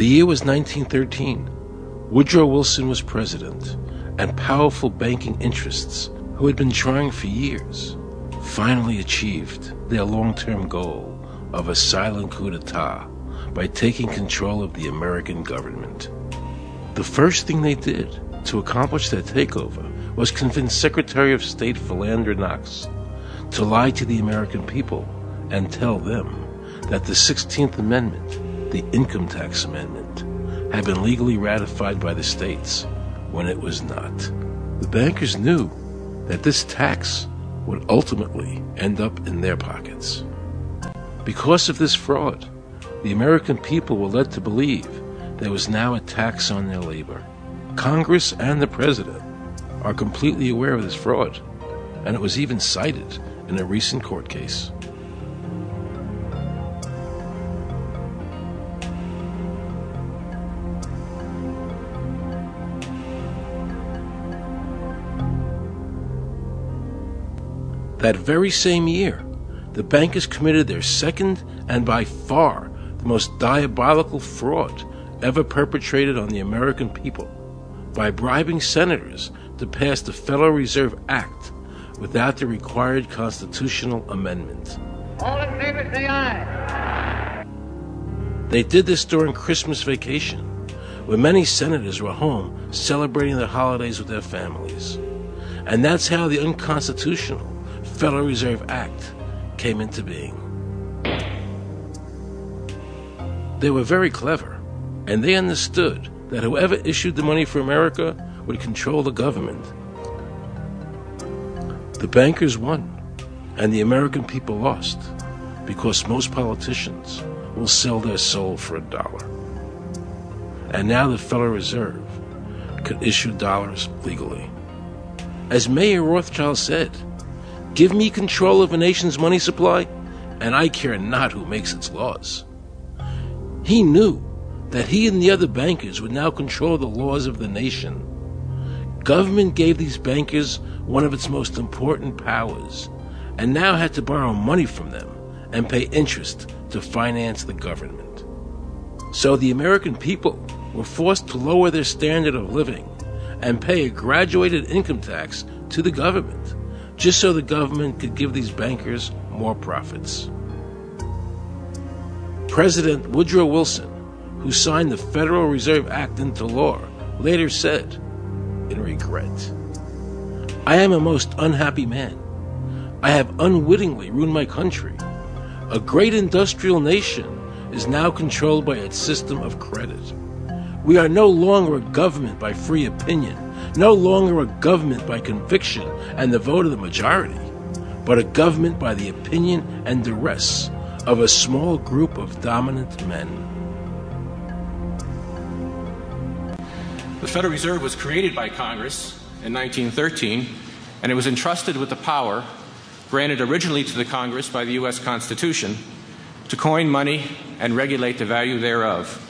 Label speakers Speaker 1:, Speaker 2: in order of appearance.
Speaker 1: The year was 1913. Woodrow Wilson was president, and powerful banking interests, who had been trying for years, finally achieved their long-term goal of a silent coup d'etat by taking control of the American government. The first thing they did to accomplish their takeover was convince Secretary of State Philander Knox to lie to the American people and tell them that the 16th Amendment, the Income Tax Amendment, had been legally ratified by the states when it was not. The bankers knew that this tax would ultimately end up in their pockets. Because of this fraud, the American people were led to believe there was now a tax on their labor. Congress and the President are completely aware of this fraud, and it was even cited in a recent court case. That very same year, the bankers committed their second and by far the most diabolical fraud ever perpetrated on the American people by bribing senators to pass the Federal Reserve Act without the required constitutional amendment.
Speaker 2: All in favor, say aye.
Speaker 1: They did this during Christmas vacation, when many senators were home celebrating the holidays with their families. And that's how the unconstitutional Federal Reserve Act came into being. They were very clever, and they understood that whoever issued the money for America would control the government. The bankers won, and the American people lost, because most politicians will sell their soul for $1. And now the Federal Reserve could issue dollars legally. As Mayor Rothschild said, "Give me control of a nation's money supply, and I care not who makes its laws." He knew that he and the other bankers would now control the laws of the nation. Government gave these bankers one of its most important powers, and now had to borrow money from them and pay interest to finance the government. So the American people were forced to lower their standard of living and pay a graduated income tax to the government, just so the government could give these bankers more profits. President Woodrow Wilson, who signed the Federal Reserve Act into law, later said, in regret, "I am a most unhappy man. I have unwittingly ruined my country. A great industrial nation is now controlled by its system of credit. We are no longer a government by free opinion, no longer a government by conviction and the vote of the majority, but a government by the opinion and duress of a small group of dominant men."
Speaker 3: The Federal Reserve was created by Congress in 1913, and it was entrusted with the power granted originally to the Congress by the U.S. Constitution to coin money and regulate the value thereof.